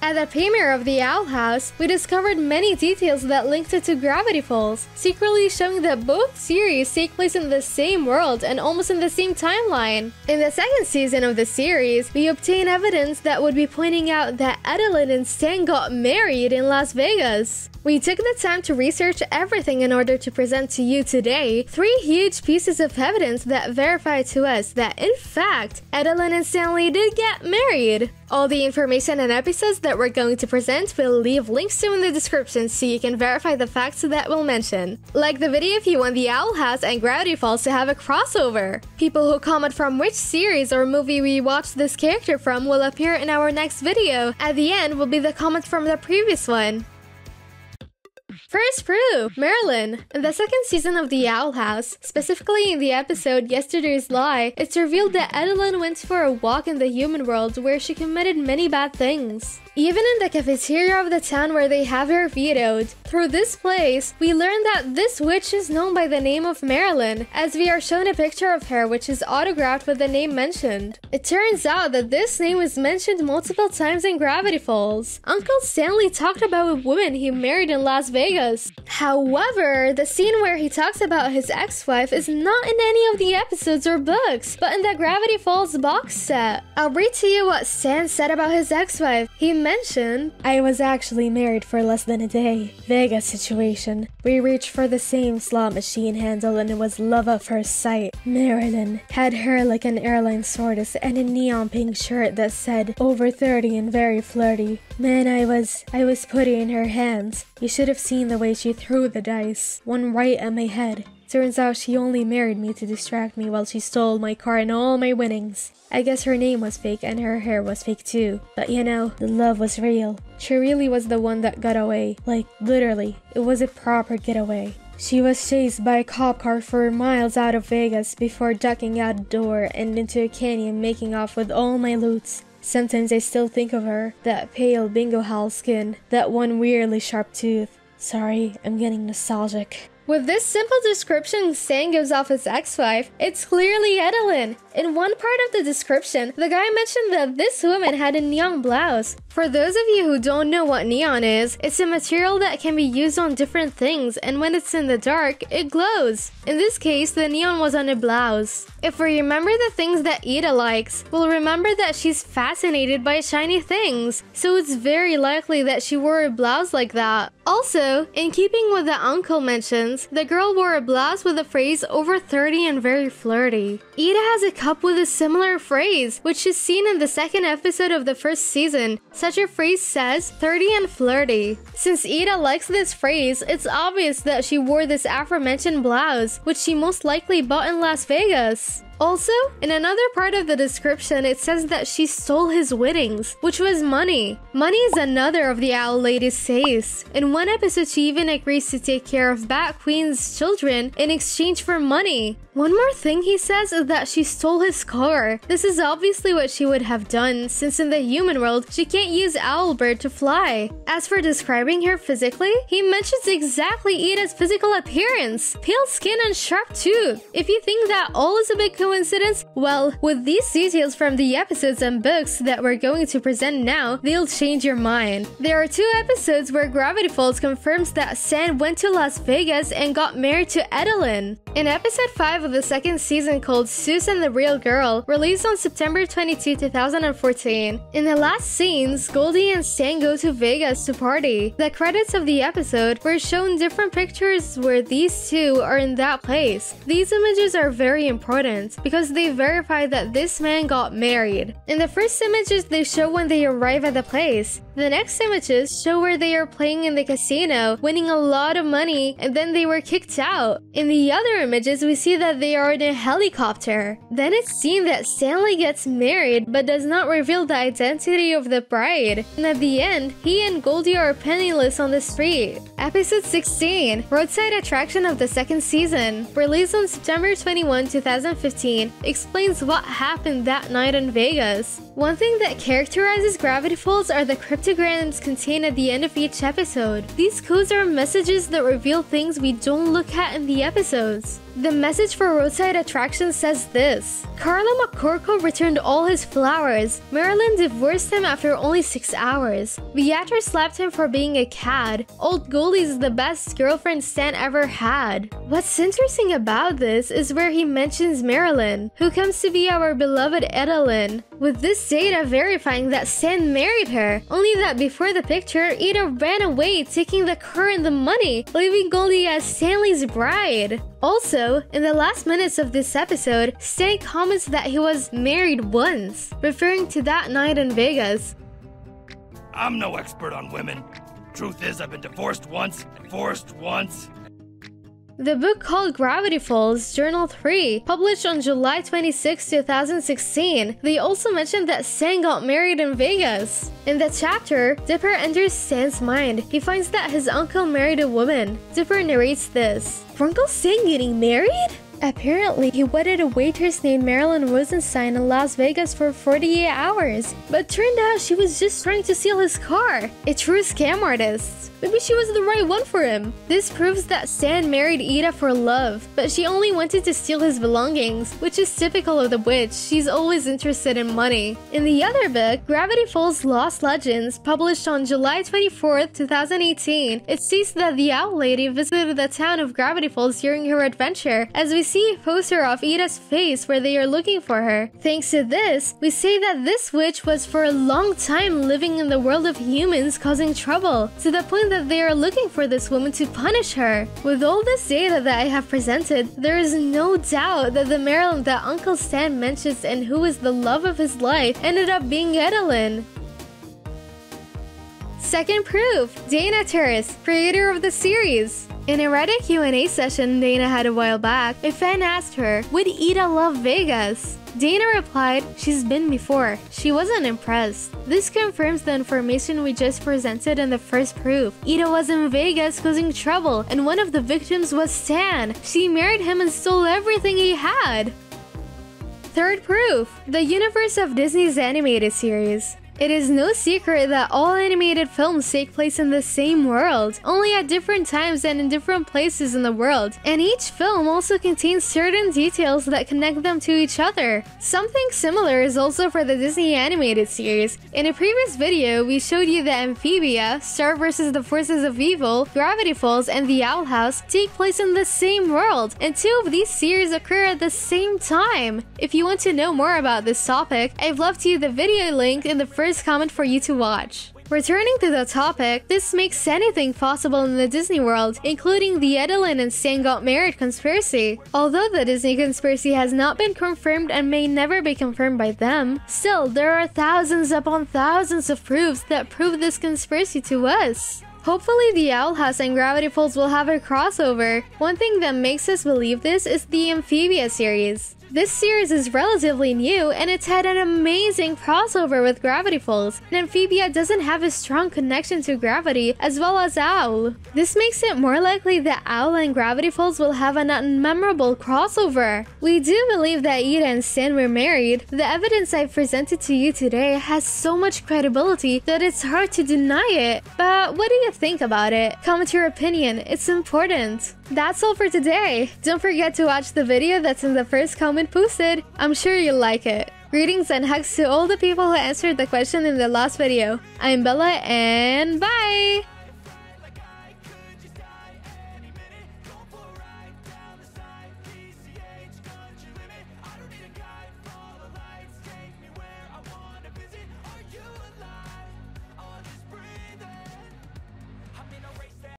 At the premiere of the Owl House, we discovered many details that linked it to Gravity Falls, secretly showing that both series take place in the same world and almost in the same timeline. In the second season of the series, we obtain evidence that would be pointing out that Edalyn and Stan got married in Las Vegas. We took the time to research everything in order to present to you today 3 huge pieces of evidence that verify to us that, in fact, Edalyn and Stanley did get married. All the information and episodes that we're going to present we'll leave links to in the description so you can verify the facts that we'll mention. Like the video if you want the Owl House and Gravity Falls to have a crossover. People who comment from which series or movie we watched this character from will appear in our next video. At the end will be the comment from the previous one. First proof! Merlin! In the second season of the Owl House, specifically in the episode Yesterday's Lie, it's revealed that Edalyn went for a walk in the human world where she committed many bad things. Even in the cafeteria of the town where they have her vetoed. Through this place, we learn that this witch is known by the name of Merlin, as we are shown a picture of her which is autographed with the name mentioned. It turns out that this name is mentioned multiple times in Gravity Falls. Uncle Stanley talked about a woman he married in Las Vegas. However, the scene where he talks about his ex-wife is not in any of the episodes or books, but in the Gravity Falls box set. I'll read to you what Stan said about his ex-wife. He mentioned, "I was actually married for less than a day. Vegas situation. We reached for the same slot machine handle and it was love at first sight. Merlin had hair like an airline stewardess and a neon pink shirt that said over 30 and very flirty. Man, I was putty in her hands. You should have seen the way she threw the dice. One right at my head. Turns out she only married me to distract me while she stole my car and all my winnings. I guess her name was fake and her hair was fake too. But you know, the love was real. She really was the one that got away. Like, literally, it was a proper getaway. She was chased by a cop car for miles out of Vegas before ducking out a door and into a canyon making off with all my loots. Sometimes I still think of her, that pale bingo hall skin, that one weirdly sharp tooth. Sorry, I'm getting nostalgic." With this simple description Stan gives off his ex-wife, it's clearly Edalyn. In one part of the description, the guy mentioned that this woman had a neon blouse. For those of you who don't know what neon is, it's a material that can be used on different things, and when it's in the dark, it glows. In this case, the neon was on a blouse. If we remember the things that Eda likes, we'll remember that she's fascinated by shiny things, so it's very likely that she wore a blouse like that. Also, in keeping with the uncle mentions, the girl wore a blouse with the phrase over 30 and very flirty. Eda has a cup with a similar phrase, which is seen in the second episode of the first season. Such a phrase says 30 and flirty. Since Eda likes this phrase, it's obvious that she wore this aforementioned blouse, which she most likely bought in Las Vegas. Also, in another part of the description, it says that she stole his winnings, which was money. Money is another of the Owl Lady's tastes. In one episode, she even agrees to take care of Bat Queen's children in exchange for money. One more thing he says is that she stole his car. This is obviously what she would have done, since in the human world, she can't use Owlbird to fly. As for describing her physically, he mentions exactly Eda's physical appearance. Pale skin and sharp tooth. If you think that all is a big coincidence, well, with these details from the episodes and books that we're going to present now, they'll change your mind. There are 2 episodes where Gravity Falls confirms that Stan went to Las Vegas and got married to Edalyn. In episode 5 of the second season called Susan the Real Girl, released on September 22, 2014. In the last scenes, Goldie and Stan go to Vegas to party. The credits of the episode were shown different pictures where these two are in that place. These images are very important because they verify that this man got married. In the first images, they show when they arrive at the place. The next images show where they are playing in the casino, winning a lot of money, and then they were kicked out. In the other images, we see that they are in a helicopter. Then it's seen that Stanley gets married but does not reveal the identity of the bride. And at the end, he and Goldie are penniless on the street. Episode 16, Roadside Attraction of the second season, released on September 21, 2015, explains what happened that night in Vegas. One thing that characterizes Gravity Falls are the cryptograms contained at the end of each episode. These codes are messages that reveal things we don't look at in the episodes. The message for roadside attractions says this: Carlo McCorkle returned all his flowers. Merlin divorced him after only 6 hours. Beatrice slapped him for being a cad. Old Gelee is the best girlfriend Stan ever had. What's interesting about this is where he mentions Merlin, who comes to be our beloved Edalyn, with this data verifying that Stan married her, only that before the picture, Eda ran away taking the car and the money, leaving Gelee as Stanley's bride. Also, in the last minutes of this episode, Stan comments that he was married once, referring to that night in Vegas. I'm no expert on women. Truth is, I've been divorced once, divorced once. The book called Gravity Falls, Journal 3, published on July 26, 2016, they also mentioned that Stan got married in Vegas. In the chapter, Dipper enters Stan's mind. He finds that his uncle married a woman. Dipper narrates this: Uncle Stan getting married? Apparently, he wedded a waitress named Marilyn Rosenstein in Las Vegas for 48 hours, but turned out she was just trying to steal his car. A true scam artist. Maybe she was the right one for him. This proves that Stan married Eda for love, but she only wanted to steal his belongings, which is typical of the witch. She's always interested in money. In the other book, Gravity Falls Lost Legends, published on July 24, 2018, it states that the Owl Lady visited the town of Gravity Falls during her adventure, as we see a poster of Eda's face where they are looking for her. Thanks to this, we say that this witch was for a long time living in the world of humans causing trouble, to the point that they are looking for this woman to punish her. With all this data that I have presented, there is no doubt that the Merlin that Uncle Stan mentions and who is the love of his life ended up being Edalyn. Second proof, Dana Terrace, creator of the series. In a Reddit Q&A session Dana had a while back, a fan asked her, would Eda love Vegas? Dana replied, she's been before. She wasn't impressed. This confirms the information we just presented in the first proof. Eda was in Vegas causing trouble, and one of the victims was Stan. She married him and stole everything he had. Third proof, the universe of Disney's animated series. It is no secret that all animated films take place in the same world, only at different times and in different places in the world, and each film also contains certain details that connect them to each other. Something similar is also for the Disney animated series. In a previous video, we showed you that Amphibia, Star vs. the Forces of Evil, Gravity Falls, and The Owl House take place in the same world, and 2 of these series occur at the same time. If you want to know more about this topic, I've left you the video link in the first comment for you to watch. Returning to the topic, this makes anything possible in the Disney world, including the Edalyn and Stan got married conspiracy. Although the Disney conspiracy has not been confirmed and may never be confirmed by them, still there are thousands upon thousands of proofs that prove this conspiracy to us. Hopefully the Owl House and Gravity Falls will have a crossover. One thing that makes us believe this is the Amphibia series. This series is relatively new, and it's had an amazing crossover with Gravity Falls, and Amphibia doesn't have a strong connection to Gravity as well as Owl. This makes it more likely that Owl and Gravity Falls will have an unmemorable crossover. We do believe that Eda and Stan were married. The evidence I've presented to you today has so much credibility that it's hard to deny it. But what do you think about it? Comment your opinion, it's important. That's all for today. Don't forget to watch the video that's in the first comment posted. I'm sure you'll like it. Greetings and hugs to all the people who answered the question in the last video. I'm Bella and bye!